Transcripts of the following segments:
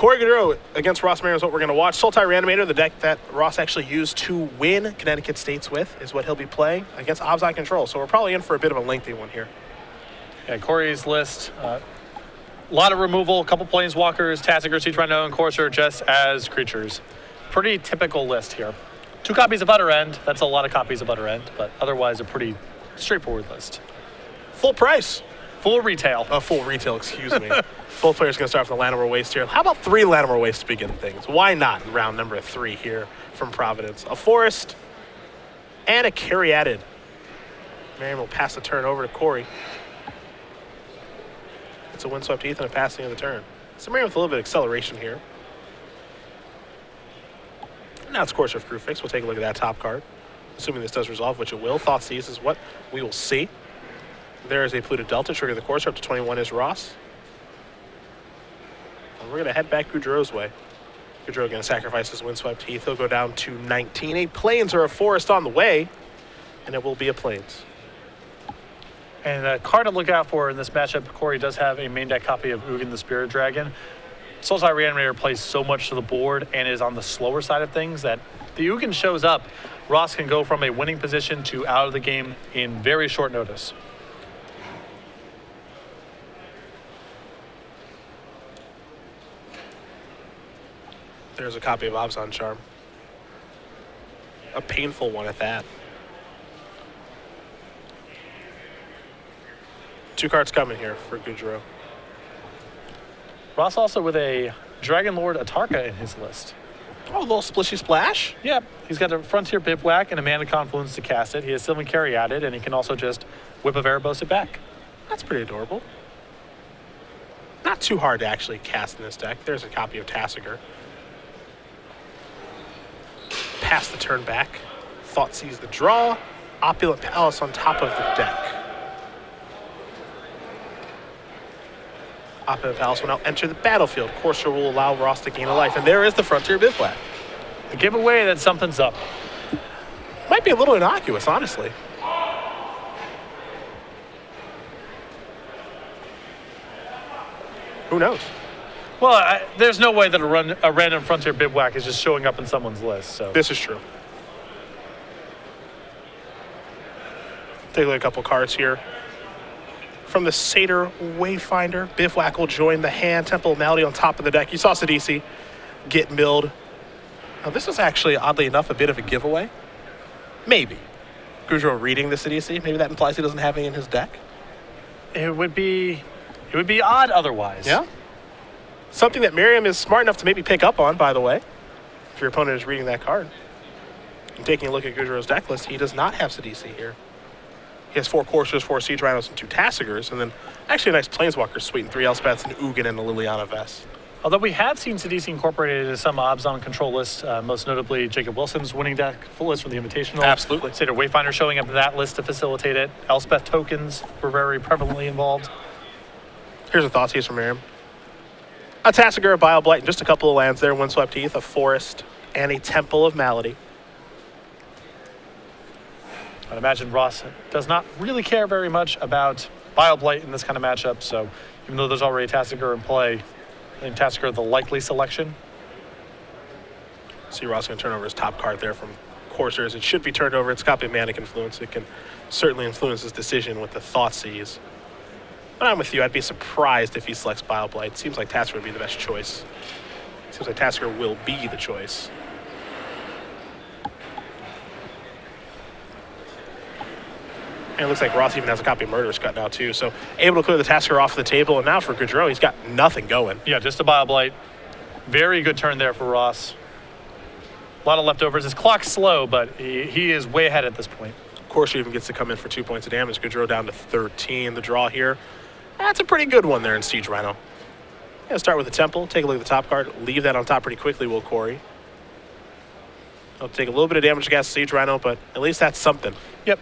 Corey Gaudreau against Ross Merriam is what we're going to watch. Sultai Reanimator, the deck that Ross actually used to win Connecticut States with, is what he'll be playing against Obzon Control. So we're probably in for a bit of a lengthy one here. Yeah, Corey's list, a lot of removal, a couple planeswalkers, Tasigur, Siege Rhino, and Courser just as creatures. Pretty typical list here. 2 copies of Utter End. That's a lot of copies of Utter End, but otherwise a pretty straightforward list. Full price. Full retail. Full retail, excuse me. Both players going to start from the Llanowar Waste here. How about 3 Llanowar Waste to begin things? Why not in round number 3 here from Providence? A Forest and a Caryatid. Merriam will pass the turn over to Corey. It's a Windswept Heath and a passing of the turn. So Merriam with a little bit of acceleration here. Now it's Courser of Crewfix. We'll take a look at that top card. Assuming this does resolve, which it will. Thoughtseize is what we will see. There is a Polluted Delta. Trigger the Courser. Up to 21 is Ross. And we're going to head back Gaudreau's way. Gaudreau going to sacrifice his Windswept Heath. He'll go down to 19. A Plains or a Forest on the way. And it will be a Plains. And a card to look out for in this matchup, Corey does have a main deck copy of Ugin the Spirit Dragon. Sultai Reanimator plays so much to the board and is on the slower side of things that the Ugin shows up, Ross can go from a winning position to out of the game in very short notice. There's a copy of Obzon Charm. A painful one at that. 2 cards coming here for Gaudreau. Ross also with a Dragon Lord Atarka in his list. Oh, a little splishy splash. Yep, he's got a Frontier Bivouac and a Mana Confluence to cast it. He has Sylvan Caryatid, and he can also just Whip of Erebos it back. That's pretty adorable. Not too hard to actually cast in this deck. There's a copy of Tasigur. Pass the turn back. Thoughtseize the draw. Opulent Palace on top of the deck. Opulent Palace will now enter the battlefield. Courser will allow Ross to gain a life. And there is the Frontier Bivouac. A giveaway that something's up. Might be a little innocuous, honestly. Who knows? Well, there's no way that a random Frontier Bivouac is just showing up in someone's list. So this is true. Take a look at a couple cards here. From the Satyr Wayfinder, Bivouac will join the hand. Temple of Malady on top of the deck. You saw Sidisi get milled. Now, this is actually, oddly enough, a bit of a giveaway. Maybe. Gaudreau reading the Sidisi. Maybe that implies he doesn't have any in his deck. It would be odd otherwise. Yeah. Something that Merriam is smart enough to maybe pick up on, by the way, if your opponent is reading that card. And taking a look at Gaudreau's deck list, he does not have Sidisi here. He has 4 Coursers, 4 Siege Rhinos, and 2 Tasigurs, and then actually a nice Planeswalker suite and 3 Elspeths, and Ugin, and a Liliana Vest. Although we have seen Sidisi incorporated into some Obzon control lists, most notably Jacob Wilson's winning deck full list from the Invitational. Absolutely. Satyr Wayfinder showing up in that list to facilitate it. Elspeth tokens were very prevalently involved. Here's a Thoughtseize from Merriam. A Tasigur, a Bile-Blight, and just a couple of lands there. Windswept Heath, a Forest, and a Temple of Malady. I'd imagine Ross does not really care very much about Bile-Blight in this kind of matchup, so even though there's already a Tasigur in play, I think Tasigur the likely selection. See Ross going to turn over his top card there from Coursers. It should be turned over. It's a copy of Manic Influence. It can certainly influence his decision with the Thoughtseize. But I'm with you. I'd be surprised if he selects Bile-Blight. Seems like Tasigur would be the best choice. Seems like Tasigur will be the choice. And it looks like Ross even has a copy of Murderous Cut now, too. So able to clear the Tasigur off the table. And now for Gaudreau, he's got nothing going. Yeah, just a Bile-Blight. Very good turn there for Ross. A lot of leftovers. His clock's slow, but he is way ahead at this point. Courser even gets to come in for 2 points of damage. Gaudreau down to 13. The draw here. That's a pretty good one there in Siege Rhino. Gonna start with the Temple. Take a look at the top card. Leave that on top pretty quickly, will Corey. He'll take a little bit of damage against Siege Rhino, but at least that's something. Yep.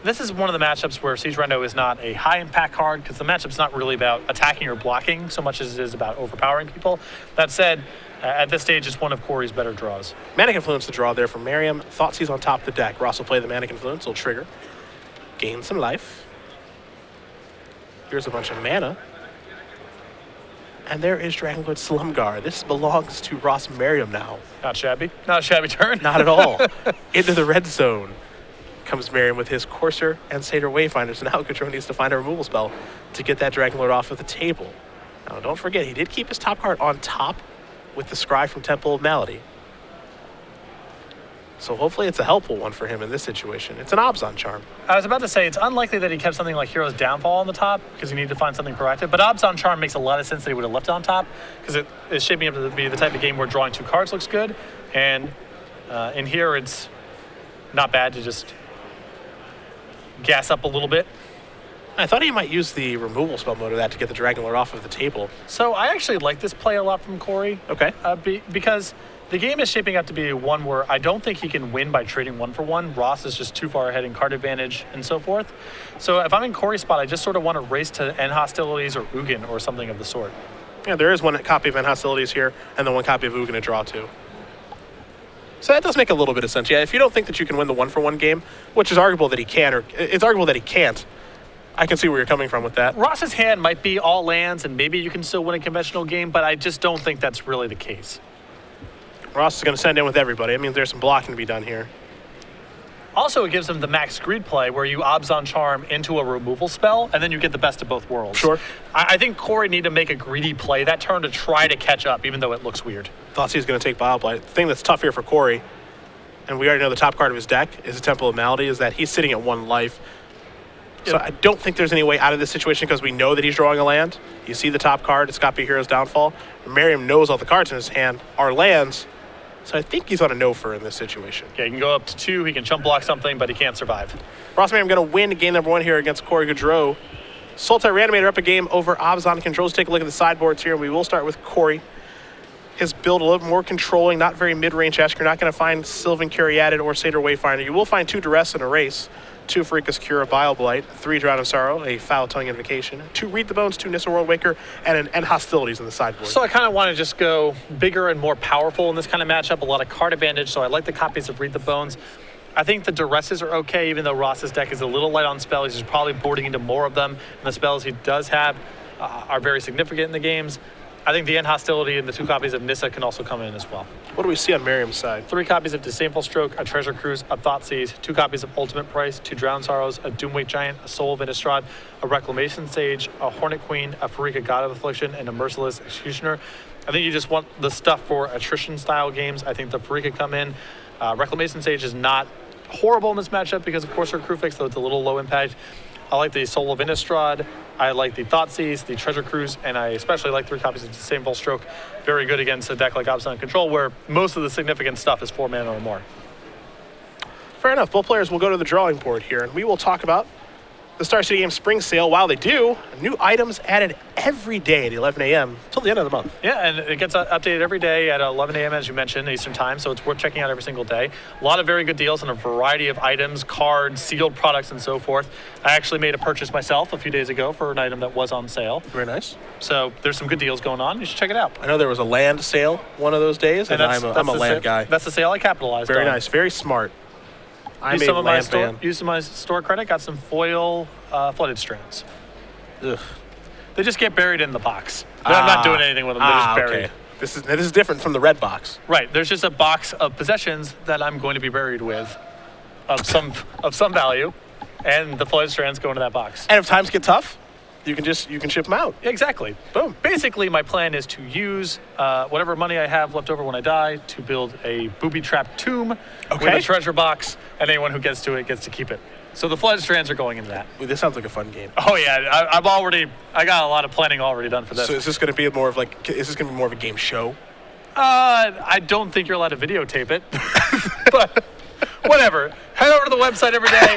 This is one of the matchups where Siege Rhino is not a high-impact card because the matchup's not really about attacking or blocking so much as it is about overpowering people. That said, at this stage, it's one of Corey's better draws. Manic Influence the draw there from Merriam. Thoughtseize on top of the deck. Ross will play the Manic Influence. He'll trigger. Gain some life. Here's a bunch of mana. And there is Dragonlord Slumgar. This belongs to Ross Merriam now. Not shabby. Not a shabby turn. Not at all. Into the red zone comes Merriam with his Courser and Satyr Wayfinder. So now Gaudreau needs to find a removal spell to get that Dragonlord off of the table. Now, don't forget, he did keep his top card on top with the Scry from Temple of Malady. So hopefully it's a helpful one for him in this situation. It's an Abzan Charm. I was about to say, it's unlikely that he kept something like Hero's Downfall on the top because you need to find something proactive. But Abzan Charm makes a lot of sense that he would have left it on top because it is shaping up to be the type of game where drawing 2 cards looks good. And in here, it's not bad to just gas up a little bit. I thought he might use the removal spell mode of that to get the Dragonlord off of the table. So I actually like this play a lot from Corey. Okay. Because the game is shaping up to be one where I don't think he can win by trading 1 for 1. Ross is just too far ahead in card advantage and so forth. So if I'm in Corey's spot, I just sort of want to race to End Hostilities or Ugin or something of the sort. Yeah, there is one copy of End Hostilities here and then one copy of Ugin to draw to. So that does make a little bit of sense. Yeah, if you don't think that you can win the 1 for 1 game, which is arguable that he can, or it's arguable that he can't, I can see where you're coming from with that. Ross's hand might be all lands and maybe you can still win a conventional game, but I just don't think that's really the case. Ross is going to send in with everybody. It means there's some blocking to be done here. Also, it gives him the max greed play where you Abzan Charm into a removal spell, and then you get the best of both worlds. Sure. I think Corey need to make a greedy play that turn to try to catch up, even though it looks weird. Thought he was going to take Bile Blight. The thing that's tough here for Corey, and we already know the top card of his deck is the Temple of Malady, is that he's sitting at 1 life. So I don't think there's any way out of this situation because we know that he's drawing a land. You see the top card, it's got to be Hero's Downfall. Merriam knows all the cards in his hand are lands. So I think he's on a no-for in this situation. Yeah, he can go up to 2, he can chump block something, but he can't survive. Ross Merriam going to win game number 1 here against Corey Gaudreau. Sultai Reanimator up a game over Abzan Controls. Take a look at the sideboards here. We will start with Corey. His build a little more controlling, not very mid-range-esque. You're not going to find Sylvan Caryatid or Satyr Wayfinder. You will find 2 Duress and Erase, 2 Farika's Cure, Bile Blight, 3 Drown of Sorrow, a Foul Tongue Invocation, 2 Read the Bones, 2 Nissa World Waker, and Hostilities in the sideboard. So I kind of want to just go bigger and more powerful in this kind of matchup, a lot of card advantage, so I like the copies of Read the Bones. I think the Duresses are okay, even though Ross's deck is a little light on spells. He's probably boarding into more of them, and the spells he does have are very significant in the games. I think the End Hostility and the 2 copies of Nissa can also come in as well. What do we see on Merriam's side? 3 copies of Disdainful Stroke, a Treasure Cruise, a Thoughtseize, 2 copies of Ultimate Price, 2 Drowned Sorrows, a Doomweight Giant, a Soul of Innistrad, a Reclamation Sage, a Hornet Queen, a Farika God of Affliction, and a Merciless Executioner. I think you just want the stuff for attrition-style games. I think the Farika come in. Reclamation Sage is not horrible in this matchup because, of course, her Crewfix, though it's a little low impact. I like the Soul of Innistrad, I like the Thoughtseize, the Treasure Cruise, and I especially like 3 copies of Disdainful Stroke. Very good against a deck like Abzan Control, where most of the significant stuff is 4 mana or more. Fair enough. Both players will go to the drawing board here, and we will talk about the Star City Games Spring Sale. While they do, new items added every day at 11 a.m. till the end of the month. Yeah, and it gets updated every day at 11 a.m. as you mentioned, Eastern Time, so it's worth checking out every single day. A lot of very good deals on a variety of items, cards, sealed products, and so forth. I actually made a purchase myself a few days ago for an item that was on sale. Very nice. So there's some good deals going on. You should check it out. I know there was a land sale one of those days, and I'm a land guy. That's the sale I capitalized on. Very nice. Very smart. Used some of my store credit, got some foil flooded strands. Ugh. They just get buried in the box. I'm not doing anything with them. They're just buried. Okay. This is different from the red box. Right. There's just a box of possessions that I'm going to be buried with, of some value, and the flooded strands go into that box. And if times get tough, you can ship them out. Exactly. Boom. Basically, my plan is to use whatever money I have left over when I die to build a booby-trapped tomb with a treasure box, and anyone who gets to it gets to keep it. So the flooded strands are going into that. Ooh, this sounds like a fun game. Oh yeah, I got a lot of planning already done for this. So is this going to be more of a game show? I don't think you're allowed to videotape it, but whatever. Head over to the website every day.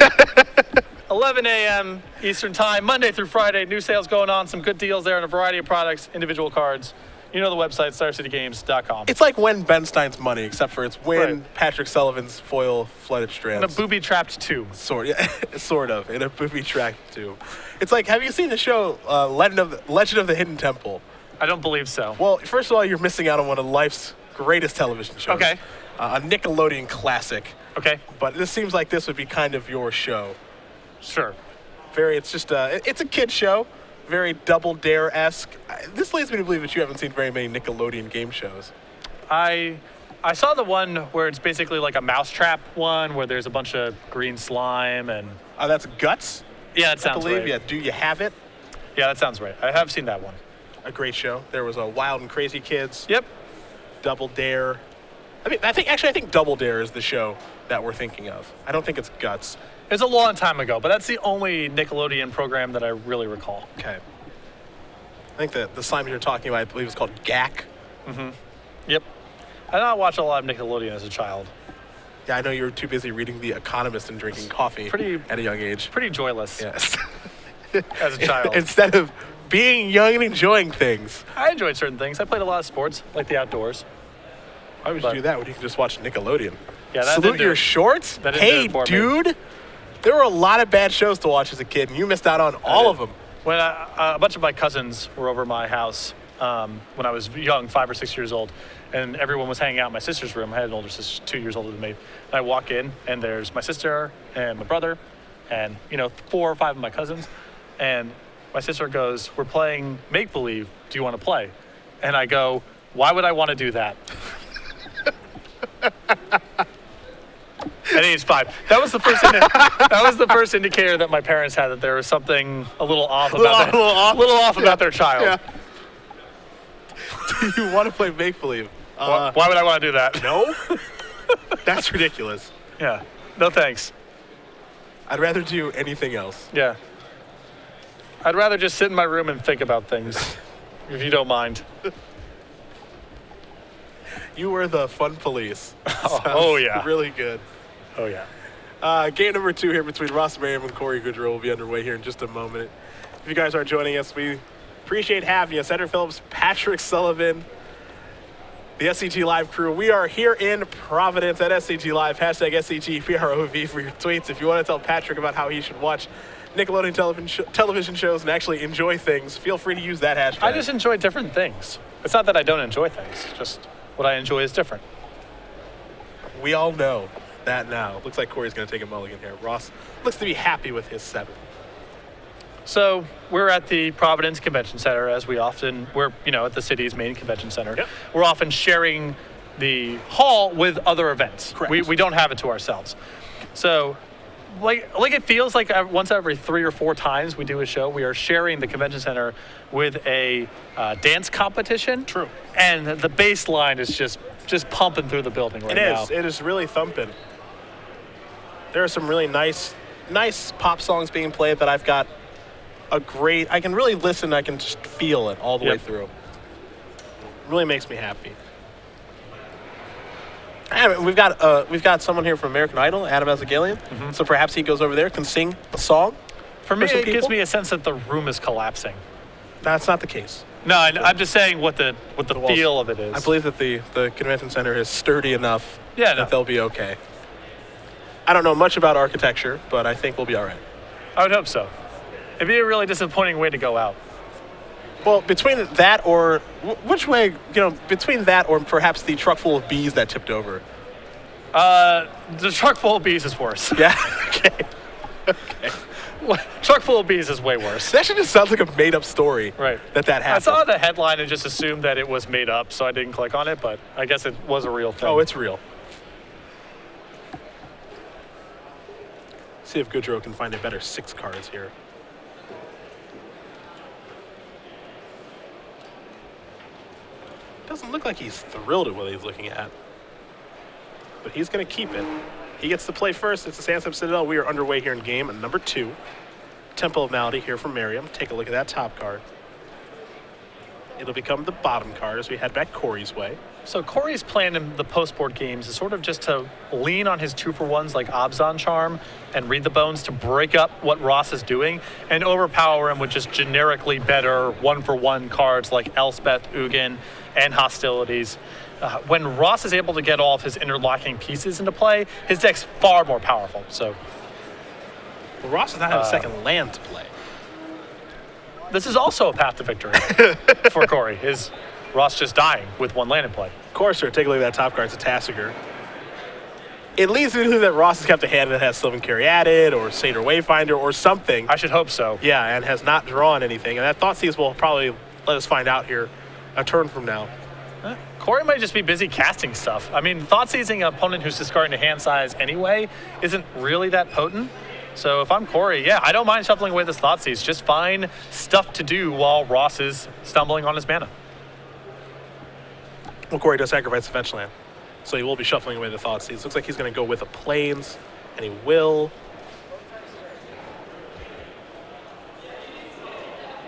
11 a.m. Eastern Time, Monday through Friday. New sales going on, some good deals there on a variety of products, individual cards. You know the website, StarCityGames.com. It's like Win Ben Stein's money, except for it's Win Patrick Sullivan's foil flooded strands. And a booby-trapped tomb. Sort of, in a booby-trapped tomb. It's like, have you seen the show Legend of the Hidden Temple? I don't believe so. Well, first of all, you're missing out on one of life's greatest television shows. Okay. A Nickelodeon classic. Okay. But this seems like this would be kind of your show. Sure. It's just it's a kid show. very Double Dare-esque. This leads me to believe that you haven't seen very many Nickelodeon game shows. I saw the one where it's basically like a mousetrap one where there's a bunch of green slime and... Oh, that's Guts? Yeah, that sounds right. Yeah, Do You Have It? Yeah, that sounds right. I have seen that one. A great show. There was a Wild and Crazy Kids. Yep. Double Dare. I think Double Dare is the show that we're thinking of. I don't think it's Guts. It was a long time ago, but that's the only Nickelodeon program that I really recall. Okay. I think the slime you're talking about, I believe, is called Gak. Mm-hmm. Yep. I did not watch a lot of Nickelodeon as a child. Yeah, I know you were too busy reading The Economist and drinking coffee at a young age. Pretty joyless. Yes. As a child. Instead of being young and enjoying things. I enjoyed certain things. I played a lot of sports, like the outdoors. Why would you do that when you can just watch Nickelodeon? Yeah, that Salute your shorts? Hey, dude. There were a lot of bad shows to watch as a kid, and you missed out on all of them. When a bunch of my cousins were over my house when I was young, 5 or 6 years old, and everyone was hanging out in my sister's room. I had an older sister, 2 years older than me. And I walk in, and there's my sister and my brother and, 4 or 5 of my cousins. And my sister goes, "We're playing make-believe. Do you want to play?" And I go, "Why would I want to do that?" At age 5. That was the first indicator that my parents had that there was something a little off about their child. Yeah. Do you want to play make-believe? Why would I want to do that? No? That's ridiculous. Yeah. No thanks. I'd rather do anything else. Yeah. I'd rather just sit in my room and think about things, if you don't mind. You were the fun police. Oh yeah. Really good. Oh, yeah. Game number 2 here between Ross Merriam and Corey Gaudreau will be underway here in just a moment. If you guys are joining us, we appreciate having you. Senator Phillips, Patrick Sullivan, the SCG Live crew. We are here in Providence at SCG Live, hashtag SCGPROV for your tweets. If you want to tell Patrick about how he should watch Nickelodeon television shows and actually enjoy things, feel free to use that hashtag. I just enjoy different things. It's not that I don't enjoy things, just what I enjoy is different. We all know that now. Looks like Corey's going to take a mulligan here. Ross looks to be happy with his 7. So we're at the Providence Convention Center, as we're at the city's main convention center. Yep. We're often sharing the hall with other events. Correct. We don't have it to ourselves. So like it feels like once every 3 or 4 times we do a show, we are sharing the convention center with a dance competition. True. And the bass line is just pumping through the building right now. It is really thumping. There are some really nice pop songs being played that I've got I can really listen, I can just feel it all the way through. It really makes me happy. And we've got someone here from American Idol, Adam Azagalian. Mm-hmm. So perhaps he goes over there, can sing a song. For me, it gives me a sense that the room is collapsing. That's not the case. No, I'm just saying what the feel of it is. I believe that the convention center is sturdy enough that they'll be okay. I don't know much about architecture, but I think we'll be all right. I would hope so. It'd be a really disappointing way to go out. Well, between that or which way, between that or perhaps the truck full of bees that tipped over. The truck full of bees is worse. Yeah. Okay. Truck full of bees is way worse. That just sounds like a made-up story. Right. That happened. I saw the headline and just assumed that it was made up, so I didn't click on it. But I guess it was a real thing. Oh, it's real. See if Gaudreau can find a better 6 cards here. Doesn't look like he's thrilled at what he's looking at. But he's going to keep it. He gets to play first. It's the Sandstorm Citadel. We are underway here in game number 2. Temple of Malady here from Merriam. Take a look at that top card. It'll become the bottom card as we head back Corey's way. So Corey's plan in the post-board games is sort of just to lean on his 2-for-1s like Obzon Charm and Read the Bones to break up what Ross is doing and overpower him with just generically better 1-for-1 cards like Elspeth, Ugin, and Hostilities. When Ross is able to get all of his interlocking pieces into play, his deck's far more powerful. So Ross does not have a second land to play. This is also a path to victory for Corey, is Ross just dying with 1 land in play. Of course, sir. Take a look at that top card. It's a Tassiger. it leads me to believe that Ross has kept a hand that has Sylvan Caryatid or Satyr Wayfinder or something. I should hope so. Yeah, and has not drawn anything. And that Thoughtseize will probably let us find out here a turn from now. Corey might just be busy casting stuff. I mean, Thoughtseizing an opponent who's discarding a hand size anyway isn't really that potent. So if I'm Corey, yeah, I don't mind shuffling away this Thoughtseize. Just find stuff to do while Ross is stumbling on his mana. Well, Corey does sacrifice the fetch land, so he will be shuffling away the Thoughtseize. Looks like he's going to go with a Plains, and he will.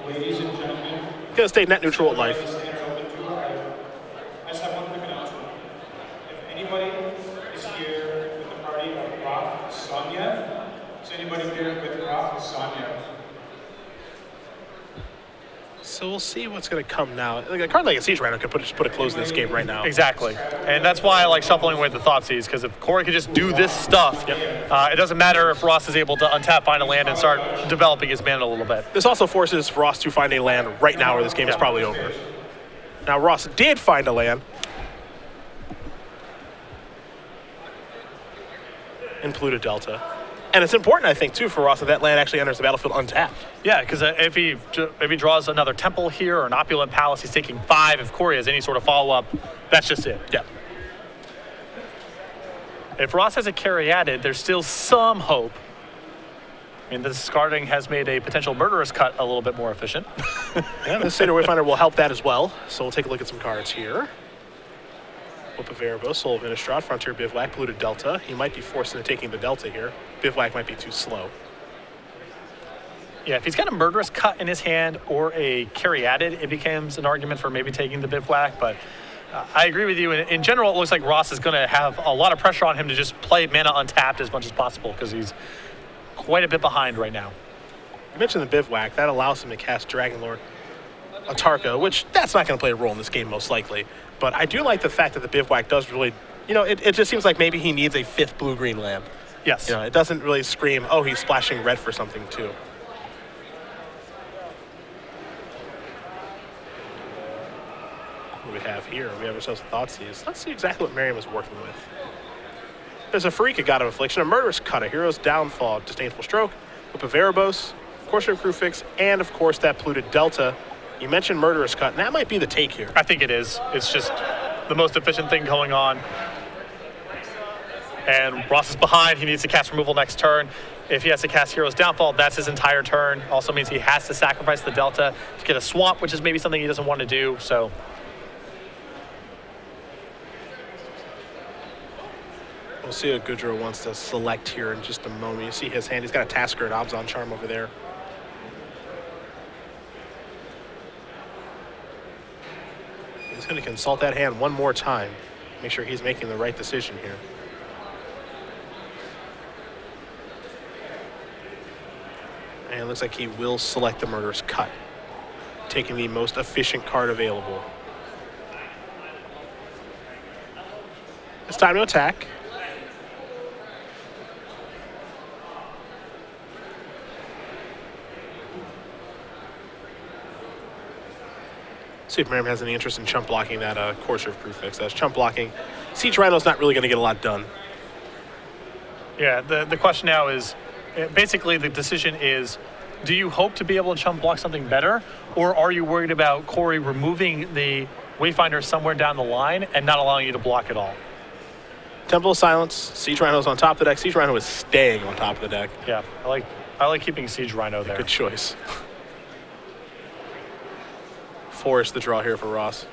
Ladies and gentlemen, Going to stay net neutral at life. I just have one quick announcement. If anybody is here with the party of Roth Sonia, is anybody here with Roth Sonia? So we'll see what's going to come now. Like a card like a Siege Rhino could just put a close to this game right now. Exactly. And that's why I like shuffling away the Thoughtseize, because if Corey could just do this stuff, it doesn't matter if Ross is able to untap, find a land, and start developing his mana a little bit. This also forces Ross to find a land right now, or this game is probably over. Now Ross did find a land in Polluted Delta. And it's important, I think, too, for Ross that that land actually enters the battlefield untapped. Yeah, because if he draws another temple here or an opulent palace, he's taking 5. If Corey has any sort of follow-up, that's just it. Yeah. If Ross has a Caryatid, there's still some hope. I mean, the discarding has made a potential Murderous Cut a little bit more efficient. Yeah, the Satyr Wayfinder will help that as well. So we'll take a look at some cards here. Whip of Erebos, Soul of Innistrad, Frontier Bivouac, Polluted Delta. He might be forced into taking the Delta here. Bivouac might be too slow. Yeah, if he's got a Murderous Cut in his hand or a Caryatid, it becomes an argument for maybe taking the Bivouac, but I agree with you. In general, it looks like Ross is going to have a lot of pressure on him to just play mana untapped as much as possible because he's quite a bit behind right now. You mentioned the Bivouac. That allows him to cast Dragonlord Atarka, which that's not going to play a role in this game most likely. But I do like the fact that the Bivouac does really, you know, it just seems like maybe he needs a 5th blue-green land. Yes. You know, it doesn't really scream, oh, he's splashing red for something too. What do we have here? We have ourselves a Thoughtseize. Let's see exactly what Merriam is working with. There's a Pharika, God of Affliction, a Murderous Cut, a Hero's Downfall, Disdainful Stroke, Whip of Erebos, Courser of Crewfix, and of course that Polluted Delta. You mentioned Murderous Cut, and that might be the take here. I think it is. It's just the most efficient thing going on. And Ross is behind. He needs to cast removal next turn. If he has to cast Hero's Downfall, that's his entire turn. Also means he has to sacrifice the Delta to get a swamp, which is maybe something he doesn't want to do. So we'll see what Gaudreau wants to select here in just a moment. You see his hand. He's got a Tasker and Abzan Charm over there. He's going to consult that hand one more time. Make sure he's making the right decision here. And it looks like he will select the Murderous Cut, taking the most efficient card available. It's time to attack. See if Merriam has any interest in chump blocking that Courser of Crewfix. That's chump blocking. Siege Rhino's not really going to get a lot done. yeah, the question now is, basically the decision is, do you hope to be able to chump block something better, or are you worried about Corey removing the Wayfinder somewhere down the line and not allowing you to block at all? Temple of Silence. Siege Rhino's on top of the deck. Siege Rhino is staying on top of the deck. Yeah, I like keeping Siege Rhino there. Good choice. Force the draw here for Ross.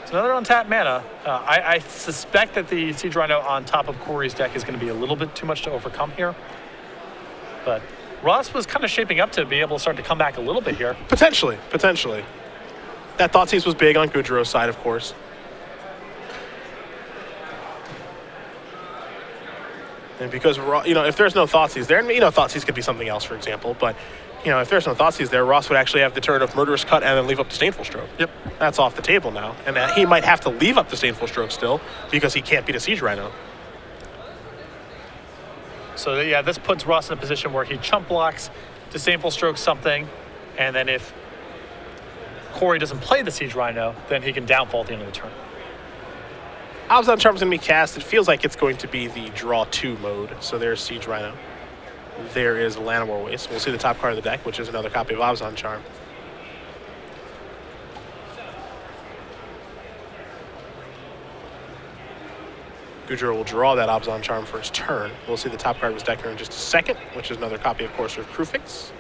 It's another untapped mana. I suspect that the Siege Rhino on top of Corey's deck is going to be a little bit too much to overcome here. But Ross was kind of shaping up to be able to start to come back a little bit here. Potentially, potentially. That Thoughtseize was big on Gaudreau's side, of course. And because, you know, if there's no Thoughtseize there, and, you know, Thoughtseize could be something else, for example, but, you know, if there's no Thoughtseize there, Ross would actually have the turn of Murderous Cut and then leave up Disdainful Stroke. Yep. That's off the table now. And he might have to leave up Disdainful Stroke still because he can't beat a Siege Rhino. So, yeah, this puts Ross in a position where he chump blocks, Disdainful Stroke something, and then if Corey doesn't play the Siege Rhino, then he can downfall at the end of the turn. Abzan Charm's going to be cast. It feels like it's going to be the draw 2 mode. So there's Siege Rhino. There is Llanowar Waste. We'll see the top card of the deck, which is another copy of Abzan Charm. Gaudreau will draw that Abzan Charm for his turn. We'll see the top card of his deck here in just a second, which is another copy of Courser Crewfix.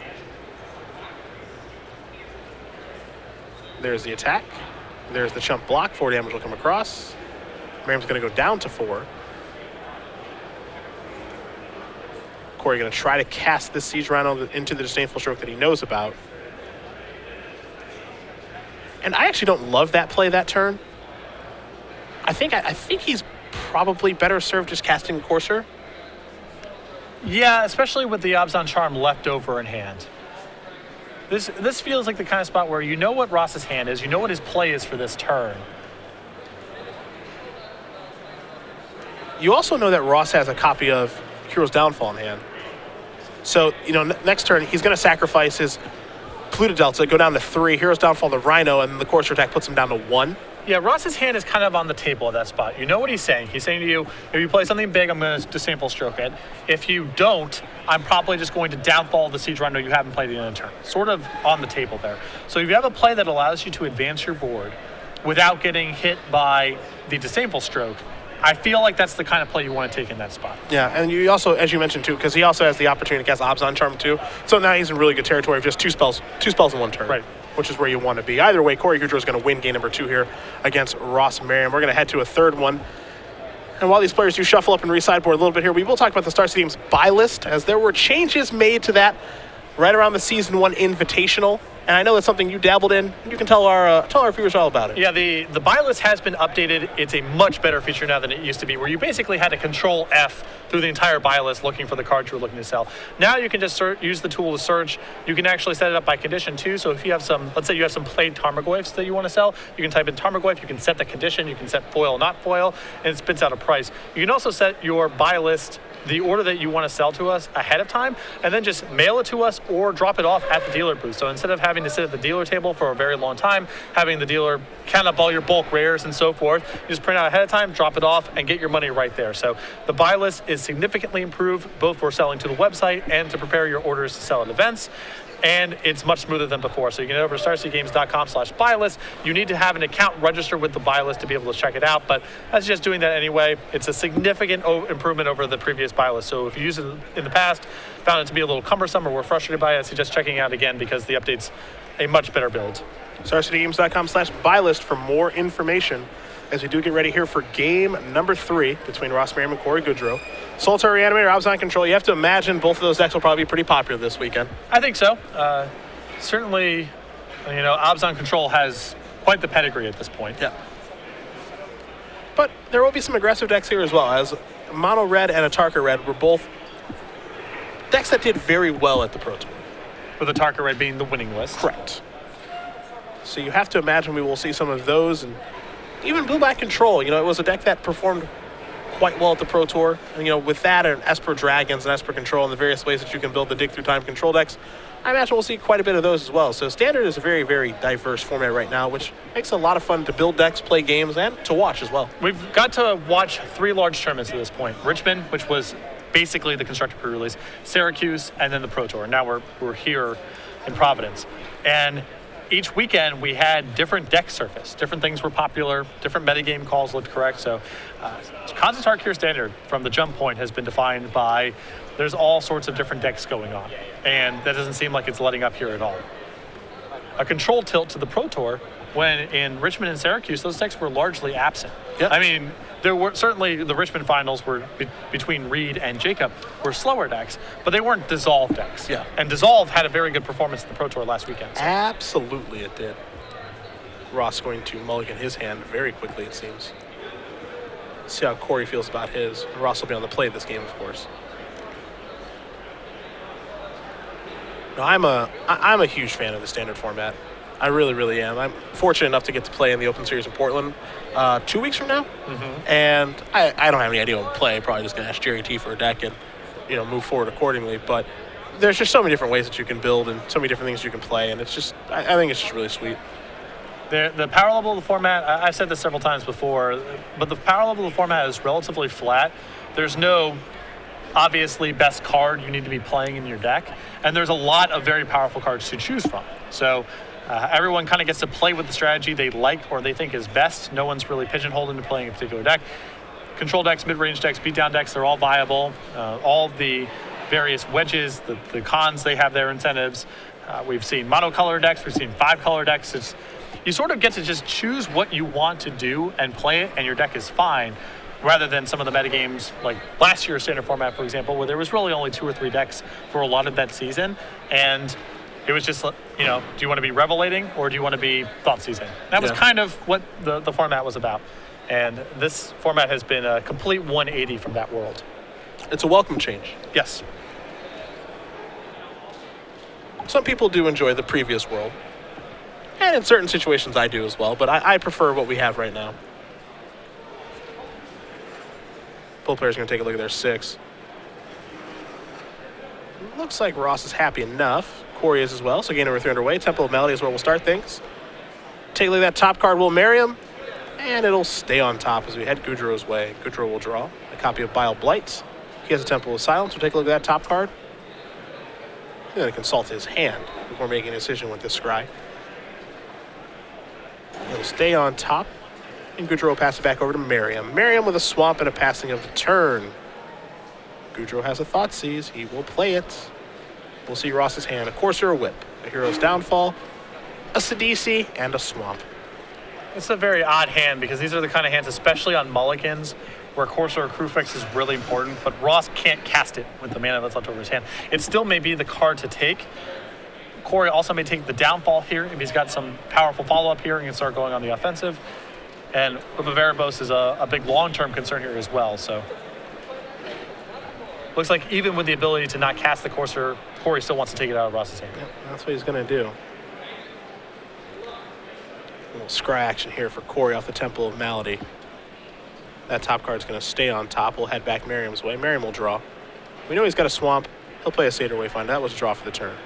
There's the attack. There's the chump block. 4 damage will come across. Merriam's going to go down to 4. Corey going to try to cast this Siege Rhino into the Disdainful Stroke that he knows about. And I actually don't love that play that turn. I think he's probably better served just casting Courser. Yeah, especially with the Abzan Charm left over in hand. This feels like the kind of spot where you know what Ross's hand is, you know what his play is for this turn. You also know that Ross has a copy of Hero's Downfall in hand. So, you know, next turn, he's going to sacrifice his Polluted Delta, go down to 3, Hero's Downfall the Rhino, and then the Courser attack puts him down to 1. Yeah, Ross's hand is kind of on the table at that spot. You know what he's saying. He's saying to you, if you play something big, I'm going to Disdainful Stroke it. If you don't, I'm probably just going to downfall the Siege Rhino you haven't played in a turn. Sort of on the table there. So if you have a play that allows you to advance your board without getting hit by the Disdainful Stroke, I feel like that's the kind of play you want to take in that spot. Yeah, and you also, as you mentioned too, because he also has the opportunity to cast Abzan Charm too. So now he's in really good territory of just two spells in one turn. Right. Which is where you want to be. Either way, Corey Gaudreau is going to win game number 2 here against Ross Merriam. We're going to head to a third one. And while these players do shuffle up and re-sideboard a little bit here, we will talk about the Star Stadium's buy list, as there were changes made to that right around the Season 1 Invitational. And I know that's something you dabbled in. You can tell our viewers all about it. Yeah, the buy list has been updated. It's a much better feature now than it used to be, where you basically had to Control F through the entire buy list looking for the cards you were looking to sell. Now you can just use the tool to search. You can actually set it up by condition too. So if you have some, let's say you have some played Tarmogoyfs that you want to sell, you can type in Tarmogoyf, you can set the condition, you can set foil, not foil, and it spits out a price. You can also set your buy list, the order that you want to sell to us ahead of time, and then just mail it to us or drop it off at the dealer booth. So instead of having to sit at the dealer table for a very long time, having the dealer count up all your bulk rares and so forth, you just print out ahead of time, drop it off, and get your money right there. So the buy list is significantly improved, both for selling to the website and to prepare your orders to sell at events. And it's much smoother than before. So you can get over to starcgames.com/buy list. You need to have an account registered with the buy list to be able to check it out, but that's just doing that anyway. It's a significant improvement over the previous buy list. So if you used it in the past, found it to be a little cumbersome or were frustrated by it, I suggest checking it out again because the update's a much better build. StarCityGames.com/buy list for more information as we do get ready here for game number 3 between Ross Merriam and Corey Gaudreau. Solitaire Reanimator, Abzan Control. You have to imagine both of those decks will probably be pretty popular this weekend. I think so. Certainly, you know, Abzan Control has quite the pedigree at this point. Yeah. But there will be some aggressive decks here as well, as Mono Red and Atarka Red were both decks that did very well at the Pro Tour. With Atarka Red being the winning list. Correct. So you have to imagine we will see some of those, and even Blue-Black Control. You know, it was a deck that performed quite well at the Pro Tour. And, you know, with that and Esper Dragons and Esper Control and the various ways that you can build the Dig Through Time control decks, I imagine we'll see quite a bit of those as well. So Standard is a very, very diverse format right now, which makes it a lot of fun to build decks, play games, and to watch as well. We've got to watch 3 large tournaments at this point. Richmond, which was basically the constructed pre-release, Syracuse, and then the Pro Tour. Now we're here in Providence. And each weekend we had different decks surface. Different things were popular, different metagame calls looked correct. So Khans of Tarkir Standard from the jump point has been defined by there's all sorts of different decks going on. And that doesn't seem like it's letting up here at all. A control tilt to the Pro Tour when in Richmond and Syracuse, those decks were largely absent. Yep. I mean, there were certainly the Richmond finals were between Reed and Jacob were slower decks, but they weren't Dissolve decks. Yeah. And Dissolve had a very good performance at the Pro Tour last weekend. So. Absolutely it did. Ross going to mulligan his hand very quickly, it seems. See how Corey feels about his. Ross will be on the play this game, of course. No, I'm a huge fan of the Standard format. I really, really am. I'm fortunate enough to get to play in the Open Series in Portland 2 weeks from now. Mm-hmm. And I don't have any idea what to play. Probably just going to ask Jerry T for a deck and, you know, move forward accordingly. But there's just so many different ways that you can build and so many different things you can play. And it's just, I think it's just really sweet. The power level of the format, I've said this several times before, but the power level of the format is relatively flat. There's no obviously best card you need to be playing in your deck, and there's a lot of very powerful cards to choose from. So everyone kind of gets to play with the strategy they like or they think is best. No one's really pigeonholed into playing a particular deck. Control decks, mid-range decks, beatdown decks, they're all viable. All the various wedges, the cons, they have their incentives. We've seen monocolor decks, we've seen 5-color decks. You sort of get to just choose what you want to do and play it, and your deck is fine, rather than some of the metagames like last year's standard format, for example, where there was really only 2 or 3 decks for a lot of that season, and it was just, you know, do you want to be Revelating or do you want to be Thought Seizing? That was kind of what the format was about, and this format has been a complete 180 from that world. It's a welcome change. Yes. Some people do enjoy the previous world. And in certain situations I do as well, but I prefer what we have right now. Both players are going to take a look at their 6. Looks like Ross is happy enough. Corey is as well, so game number 3 underway. Temple of Melody is where we'll start things. Take a look at that top card, will Merriam, and it'll stay on top as we head Gaudreau's way. Gaudreau will draw a copy of Bile Blight. He has a Temple of Silence. We'll take a look at that top card. He's going to consult his hand before making a decision with this scry. It'll stay on top, and Gaudreau will pass it back over to Merriam. Merriam with a swamp and a passing of the turn. Gaudreau has a Thought Seize. He will play it. We'll see Ross's hand. A Courser, a Whip, a Hero's Downfall, a Sidisi, and a Swamp. It's a very odd hand because these are the kind of hands, especially on mulligans, where Courser or Crufix is really important, but Ross can't cast it with the mana that's left over his hand. It still may be the card to take. Corey also may take the Downfall here if he's got some powerful follow-up here and can start going on the offensive. And Erebos is a big long-term concern here as well. So looks like even with the ability to not cast the Courser, Corey still wants to take it out of Ross's hand. Yep, that's what he's going to do. A little scry action here for Corey off the Temple of Malady. That top card's going to stay on top. We'll head back Merriam's way. Merriam will draw. We know he's got a Swamp. He'll play a Satyr Wayfinder. That was a draw for the turn.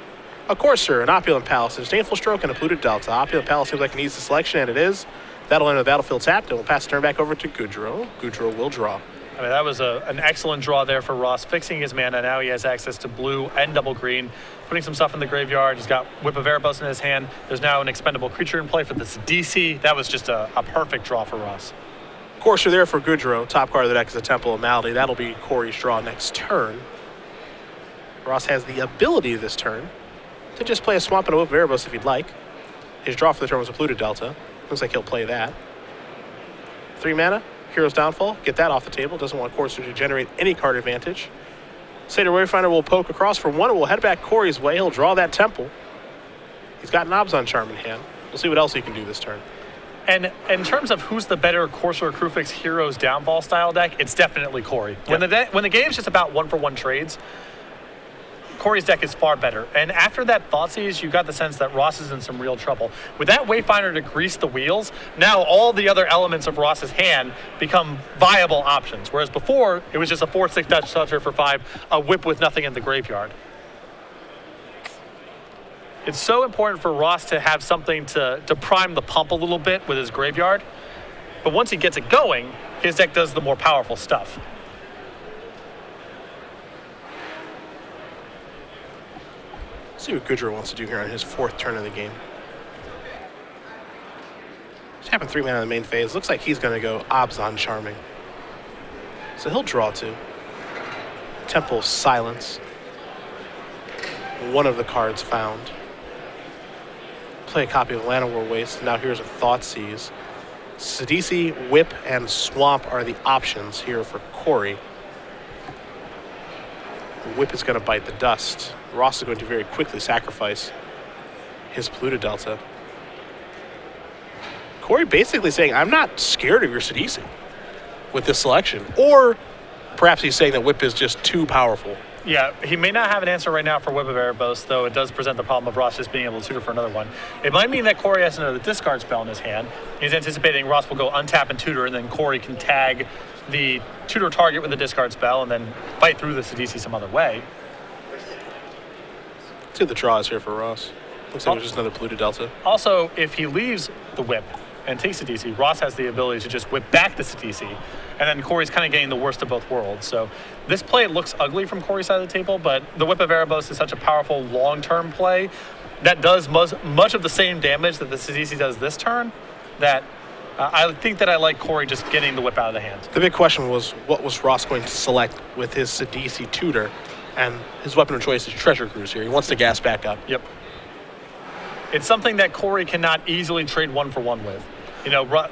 A Courser, an Opulent Palace, a Disdainful Stroke, and a Polluted Delta. Opulent Palace seems like it needs the selection, and it is. That'll end the battlefield tapped, and we'll pass the turn back over to Gaudreau. Gaudreau will draw. I mean, that was an excellent draw there for Ross, fixing his mana. Now he has access to blue and double green, putting some stuff in the graveyard. He's got Whip of Erebos in his hand. There's now an expendable creature in play for this DC. That was just a perfect draw for Ross. Courser there for Gaudreau. Top card of the deck is the Temple of Malady. That'll be Corey's draw next turn. Ross has the ability this turn to just play a Swamp and a Whip of Erebos if he'd like. His draw for the turn was a Polluted Delta. Looks like he'll play that. 3 mana, Hero's Downfall. Get that off the table. Doesn't want Courser to generate any card advantage. Satyr Wayfinder will poke across for 1 and we'll head back Corey's way. He'll draw that Temple. He's got Knobs on Charm in hand. We'll see what else he can do this turn. And in terms of who's the better Courser or Crufix Hero's Downfall style deck, it's definitely Corey. Yep. When the game's just about 1-for-1 trades, Corey's deck is far better. And after that Thoughtseize, you got the sense that Ross is in some real trouble. With that Wayfinder to grease the wheels, now all the other elements of Ross's hand become viable options. Whereas before, it was just a 4/6 Dutch Toucher for 5, a Whip with nothing in the graveyard. It's so important for Ross to have something to prime the pump a little bit with his graveyard. But once he gets it going, his deck does the more powerful stuff. See what Gaudreau wants to do here on his 4th turn of the game. Just happened 3 mana in the main phase. Looks like he's going to go Obzon Charming. So he'll draw 2. Temple of Silence. One of the cards found. Play a copy of Llanowar Waste. Now here's a Thoughtseize. Sidisi, Whip, and Swamp are the options here for Corey. Whip is going to bite the dust. Ross is going to very quickly sacrifice his Polluted Delta. Corey basically saying, I'm not scared of your Sidisi with this selection. Or perhaps he's saying that Whip is just too powerful. Yeah, he may not have an answer right now for Whip of Erebos, though it does present the problem of Ross just being able to tutor for another one. It might mean that Corey has another discard spell in his hand. He's anticipating Ross will go untap and tutor, and then Corey can tag the tutor target with a discard spell and then fight through the Sidisi some other way. Let's see what the draw is here for Ross. Looks like it was just another polluted delta. Also, if he leaves the whip and takes a DC, Ross has the ability to just whip back the DC, and then Corey's kind of getting the worst of both worlds. So this play looks ugly from Corey's side of the table, but the Whip of Erebos is such a powerful long-term play that does much of the same damage that the DC does this turn, that I think that I like Corey just getting the whip out of the hand. The big question was, what was Ross going to select with his Sidisi tutor? And his weapon of choice is Treasure Cruise here. He wants to gas back up. Yep. It's something that Corey cannot easily trade 1-for-1 with. You know,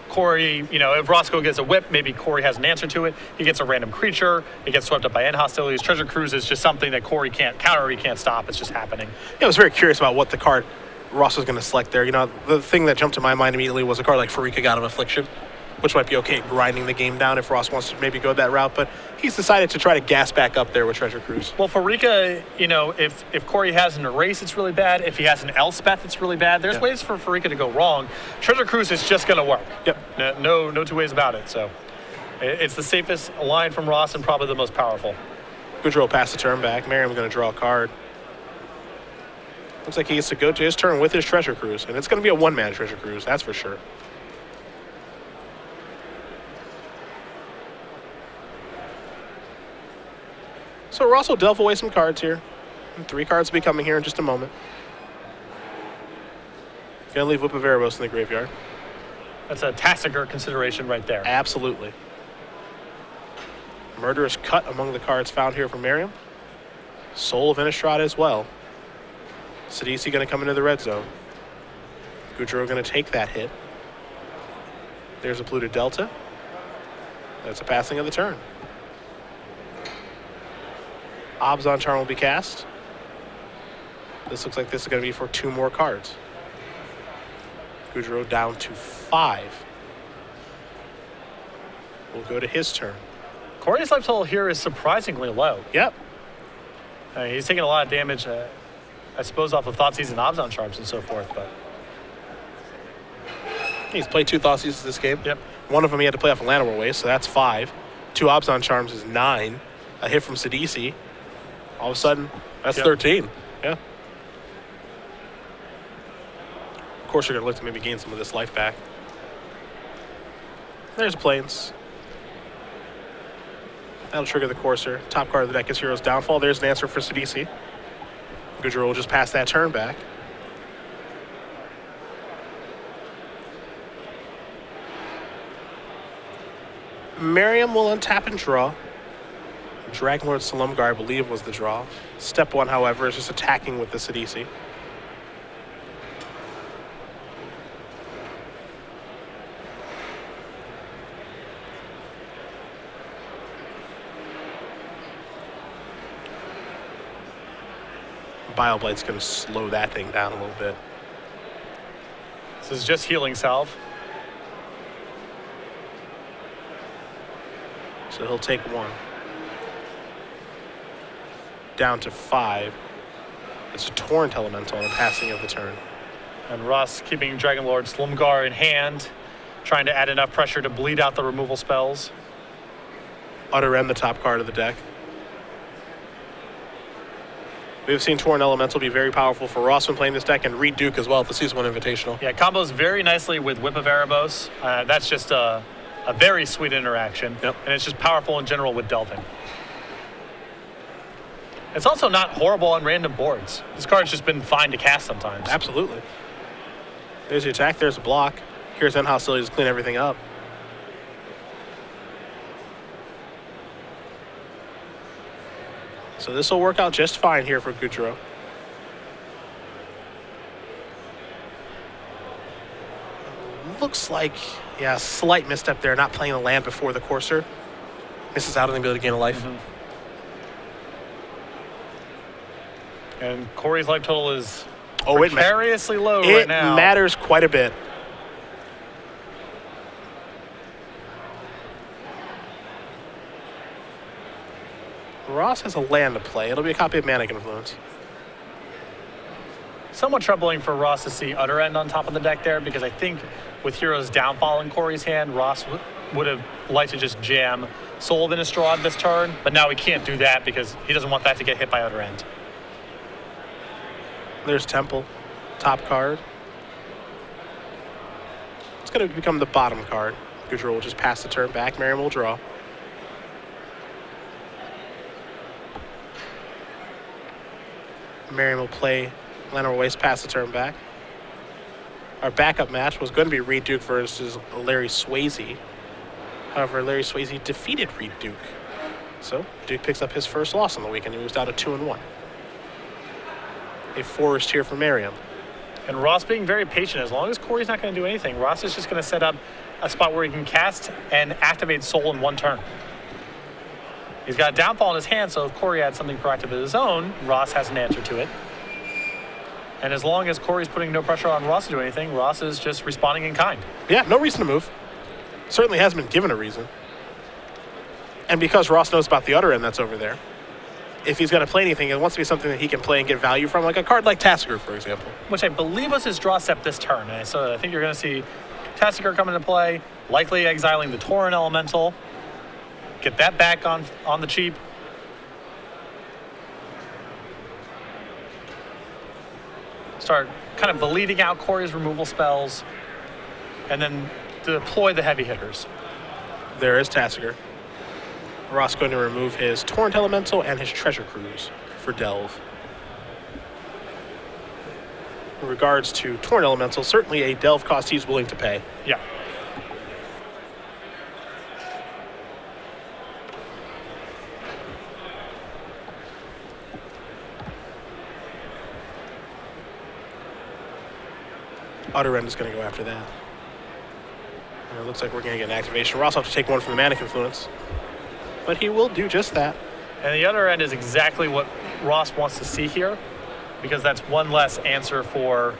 Corey, you know, if Roscoe gets a whip, maybe Corey has an answer to it. He gets a random creature. It gets swept up by end hostilities. Treasure Cruise is just something that Corey can't counter. He can't stop. It's just happening. Yeah, I was very curious about what the card Ross was going to select there. You know, the thing that jumped to my mind immediately was a card like Farika, God of Affliction, which might be okay grinding the game down if Ross wants to maybe go that route. But he's decided to try to gas back up there with Treasure Cruise. Well, Farika, you know, if Corey has an Erase, it's really bad. If he has an Elspeth, it's really bad. There's ways for Farika to go wrong. Treasure Cruise is just going to work. Yep. No two ways about it. So it's the safest line from Ross and probably the most powerful. Gaudreau passed the turn back. Merriam's going to draw a card. Looks like he gets to go to his turn with his Treasure Cruise. And it's going to be a one-man Treasure Cruise, that's for sure. So Ross will delve away some cards here. And 3 cards will be coming here in just a moment. Gonna leave Whip of Erebos in the graveyard. That's a Tassiger consideration right there. Absolutely. Murderous Cut among the cards found here from Merriam. Soul of Innistrad as well. Sidisi gonna come into the red zone. Gaudreau gonna take that hit. There's a polluted delta. That's a passing of the turn. Abzan Charm will be cast. This looks like this is going to be for 2 more cards. Gaudreau down to 5. We'll go to his turn. Corey's life total here is surprisingly low. Yep. He's taking a lot of damage, I suppose, off of Thoughtseize and Abzan Charms and so forth. But he's played 2 Thoughtseizes this game. Yep. One of them he had to play off a Llanowar Waste, so that's 5. 2 Abzan Charms is 9. A hit from Sidisi. All of a sudden, that's 13. Yeah. Of course, you're going to look to maybe gain some of this life back. There's Plains. That'll trigger the Courser. Top card of the deck is Hero's Downfall. There's an answer for Sidisi. Gaudreau will just pass that turn back. Merriam will untap and draw. Dragonlord Salumgar, I believe, was the draw. Step 1, however, is just attacking with the Sidisi. Bioblite's going to slow that thing down a little bit. This is just Healing Salve. So he'll take 1. Down to 5. It's a Torrent Elemental and a passing of the turn. And Ross keeping Dragonlord Slumgar in hand, trying to add enough pressure to bleed out the removal spells. Utter End, the top card of the deck. We've seen Torrent Elemental be very powerful for Ross when playing this deck, and Reed Duke as well at the Season 1 Invitational. Yeah, combos very nicely with Whip of Erebos. That's just a very sweet interaction. Yep. And it's just powerful in general with Delving. It's also not horrible on random boards. This card's just been fine to cast sometimes. Absolutely. There's the attack, there's a block. Here's End Hostilities to clean everything up. So this will work out just fine here for Gaudreau. Looks like, yeah, slight misstep there, not playing the land before the Courser. Misses out on the ability to gain a life. Mm-hmm. And Corey's life total is precariously low right now. It matters quite a bit. Ross has a land to play. It'll be a copy of Manic Influence. Somewhat troubling for Ross to see Utter End on top of the deck there, because I think with Hero's Downfall in Corey's hand, Ross would have liked to just jam Soul of Innistrad this turn, but now he can't do that because he doesn't want that to get hit by Utter End. There's Temple, top card. It's going to become the bottom card. Gaudreau will just pass the turn back. Merriam will draw. Merriam will play Leonard Waste, pass the turn back. Our backup match was going to be Reed Duke versus Larry Swayze. However, Larry Swayze defeated Reed Duke. So Duke picks up his first loss on the weekend. He moves down to 2-1. A forest here for Merriam. And Ross being very patient. As long as Corey's not going to do anything, Ross is just going to set up a spot where he can cast and activate Soul in one turn. He's got a downfall in his hand, so if Corey had something proactive of his own, Ross has an answer to it. And as long as Corey's putting no pressure on Ross to do anything, Ross is just responding in kind. Yeah, no reason to move. Certainly hasn't been given a reason. And because Ross knows about the other end that's over there, if he's going to play anything, it wants to be something that he can play and get value from, like a card like Tasker, for example. Which I believe was his draw step this turn. And so I think you're going to see Tasker come into play, likely exiling the Tauren Elemental. Get that back on the cheap. Start kind of bleeding out Corey's removal spells, and then deploy the heavy hitters. There is Tasker. Ross going to remove his Torrent Elemental and his Treasure Cruise for Delve. In regards to Torrent Elemental, certainly a Delve cost he's willing to pay. Yeah. Other end is going to go after that. And it looks like we're going to get an activation. Ross will have to take one from the Mana Confluence. But he will do just that. And the other end is exactly what Ross wants to see here, because that's one less answer for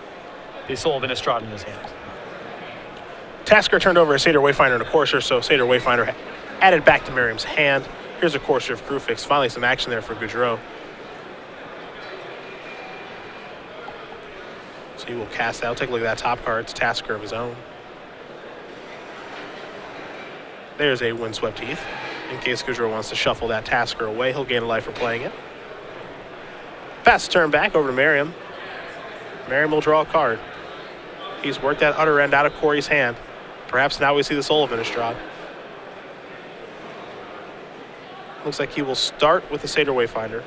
the Soul of Innistrad in his hand. Tasker turned over a Satyr Wayfinder and a Courser, so Satyr Wayfinder added back to Merriam's hand. Here's a Courser of Crewfix. Finally some action there for Gaudreau. So he will cast that. Take a look at that top card. It's Tasker of his own. There's a Windswept Heath. In case Gaudreau wants to shuffle that Tasker away, he'll gain a life for playing it. Pass the turn back over to Merriam. Merriam will draw a card. He's worked that other end out of Corey's hand. Perhaps now we see the Soul of Innistrad. Looks like he will start with the Satyr Wayfinder.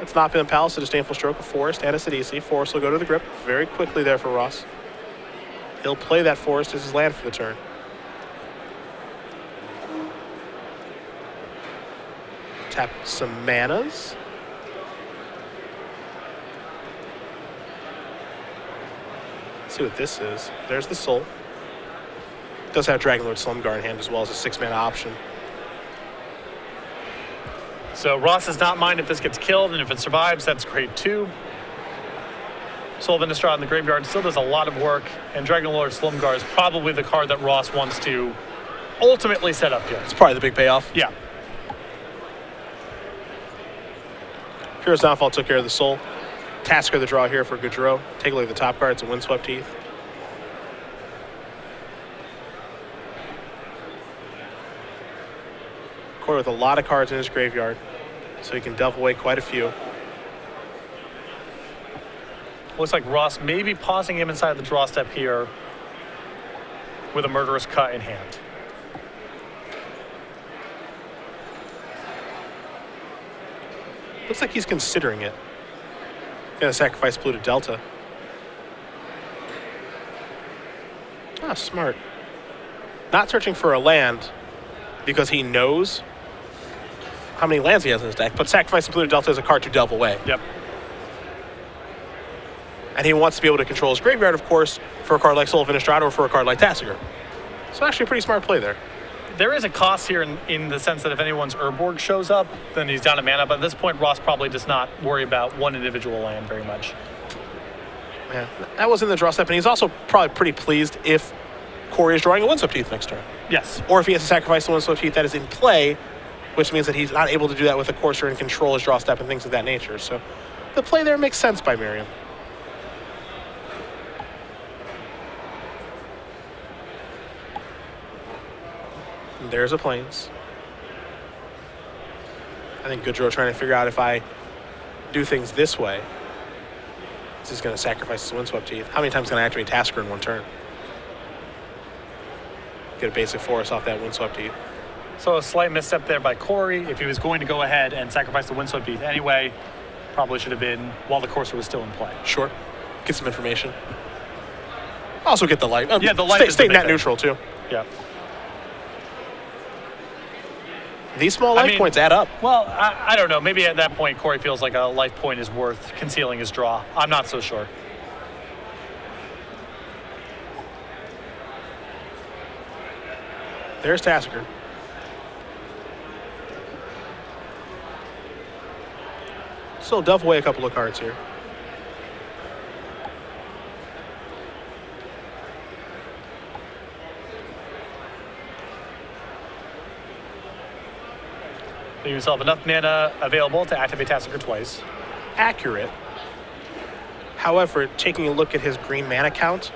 It's not been a Palace, a Disdainful Stroke, a Forest, and a Sidisi. Forest will go to the grip very quickly there for Ross. He'll play that Forest as his land for the turn. Tap some manas. Let's see what this is. There's the Soul. Does have Dragonlord Slumgar in hand as well as a 6-mana option. So Ross does not mind if this gets killed, and if it survives, that's great too. Soul of Innistrad in the graveyard still does a lot of work, and Dragonlord Slumgar is probably the card that Ross wants to ultimately set up here. It's probably the big payoff. Yeah. Hero's Downfall took care of the Soul. Tasker the draw here for Gaudreau. Take a look at the top card. It's a Windswept Heath. Corey with a lot of cards in his graveyard, so he can delve away quite a few. Looks like Ross may be pausing him inside the draw step here with a Murderous Cut in hand. Looks like he's considering it. Gonna sacrifice Polluted Delta. Ah, smart. Not searching for a land because he knows how many lands he has in his deck, but sacrificing Polluted Delta is a card to delve away. Yep. And he wants to be able to control his graveyard, of course, for a card like Soul of Innistrad or for a card like Tassiger. So actually a pretty smart play there. There is a cost here in the sense that if anyone's Urborg shows up, then he's down to mana. But at this point, Ross probably does not worry about one individual land very much. Yeah, that was in the draw step, and he's also probably pretty pleased if Corey is drawing a Windswept Heath next turn. Yes. Or if he has to sacrifice the Windswept Heath that is in play, which means that he's not able to do that with a Courser and control his draw step and things of that nature. So the play there makes sense by Merriam. And there's a Plains. I think Gaudreau trying to figure out if I do things this way, is going to sacrifice his Windswept Teeth. How many times can I activate Tasker in one turn? Get a basic forest off that Windswept Teeth. So a slight misstep there by Corey. If he was going to go ahead and sacrifice the Windswept Teeth anyway, probably should have been while the Courser was still in play. Sure. Get some information. Also get the light. Yeah, the light stay net neutral too. Yeah. These small life points add up. Well, I don't know. Maybe at that point, Corey feels like a life point is worth concealing his draw. I'm not so sure. There's Tasker. Still duff away a couple of cards here. Leave yourself enough mana available to activate Tasker twice. Accurate. However, taking a look at his green mana count,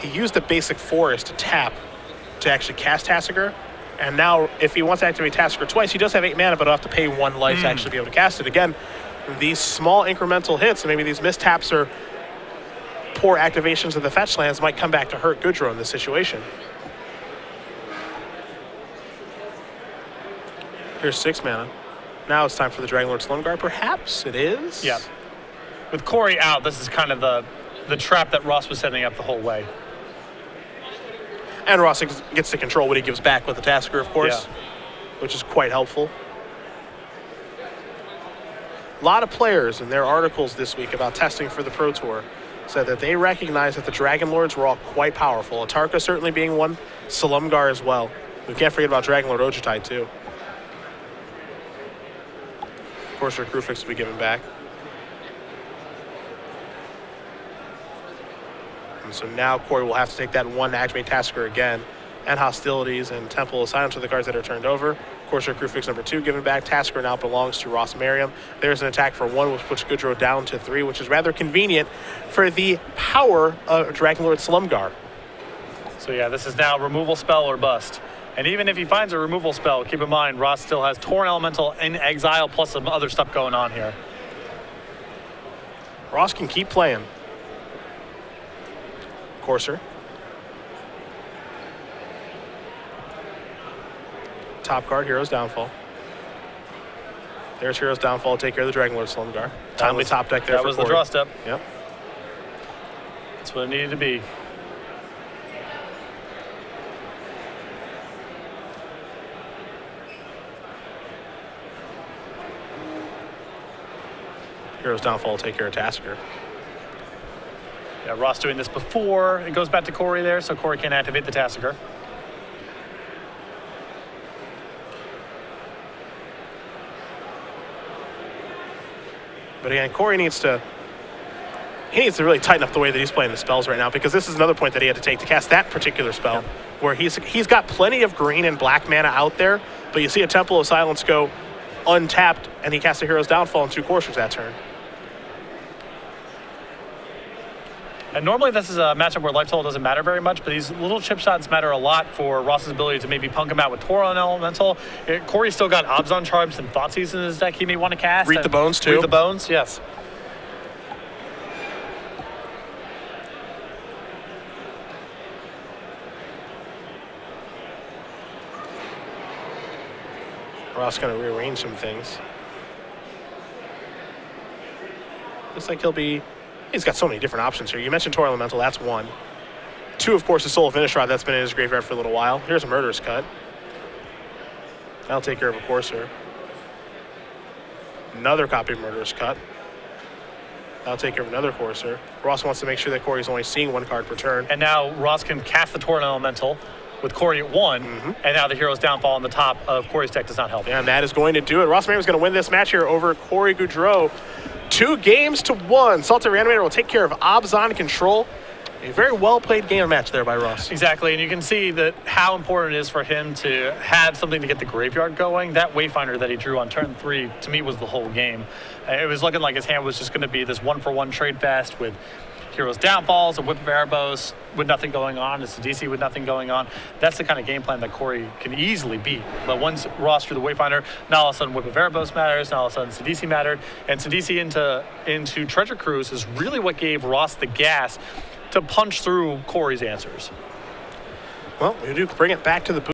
he used the basic forest to tap to actually cast Tasker. And now, if he wants to activate Tasker twice, he does have 8 mana, but he'll have to pay 1 life to actually be able to cast it. Again, these small incremental hits, and maybe these mistaps or poor activations of the fetch lands might come back to hurt Gaudreau in this situation. Here's 6 mana. Now it's time for the Dragonlord Slumguard. Perhaps it is? Yeah. With Corey out, this is kind of the trap that Ross was setting up the whole way. And Ross gets to control what he gives back with the Tasker, of course, which is quite helpful. A lot of players in their articles this week about testing for the Pro Tour said that they recognize that the Dragon Lords were all quite powerful. Atarka certainly being one, Slumgar as well. We can't forget about Dragonlord Ojutide too. Of course, our Crewfix will be given back. And so now Corey will have to take that 1 to activate Tasker again, and Hostilities and Temple assign to the cards that are turned over. Of course, our Crewfix number 2 given back. Tasker now belongs to Ross Merriam. There's an attack for 1, which puts Gaudreau down to 3, which is rather convenient for the power of Dragonlord Slumgar. So yeah, this is now removal spell or bust. And even if he finds a removal spell, keep in mind, Ross still has Tauren Elemental in exile plus some other stuff going on here. Ross can keep playing. Courser. Top card, Hero's Downfall. There's Hero's Downfall. Take care of the Dragonlord Slumgar. Timely top deck there. That was the draw step. Yep. That's what it needed to be. Hero's Downfall will take care of Tasker. Yeah, Ross doing this before. It goes back to Corey there, so Corey can activate the Tasker. But again, Corey needs to really tighten up the way that he's playing the spells right now, because this is another point that he had to take to cast that particular spell, where he's got plenty of green and black mana out there, but you see a Temple of Silence go untapped, and he casts a Hero's Downfall and 2 Coursers that turn. And normally this is a matchup where life total doesn't matter very much, but these little chip shots matter a lot for Ross's ability to maybe punk him out with Tauren Elemental. Corey's still got Abzan Charms and Thoughtseize in his deck he may want to cast. Read the Bones too. Read the Bones, yes. Ross going to rearrange some things. Looks like he's got so many different options here. You mentioned Tauren Elemental, that's 1. 2, of course, is Soul of Innistrad. That's been in his graveyard for a little while. Here's a Murderous Cut. That'll take care of a Courser. Another copy of Murderous Cut. That'll take care of another Courser. Ross wants to make sure that Corey's only seeing 1 card per turn. And now Ross can cast the Tauren Elemental with Corey at 1, and now the Hero's Downfall on the top of Corey's deck does not help. And that is going to do it. Ross Merriam's going to win this match here over Corey Gaudreau. 2 games to 1. Salted Reanimator will take care of Abzan Control. A very well-played game match there by Ross. Exactly, and you can see that how important it is for him to have something to get the graveyard going. That Wayfinder that he drew on turn 3, to me, was the whole game. It was looking like his hand was just going to be this 1-for-1 trade fast with Heroes Downfalls, a Whip of Erebos with nothing going on, a Sidisi with nothing going on. That's the kind of game plan that Corey can easily beat. But once Ross through the Wayfinder, now all of a sudden Whip of Erebos matters, now all of a sudden Sidisi mattered, and Sidisi into Treasure Cruise is really what gave Ross the gas to punch through Corey's answers. Well, we do bring it back to the booth.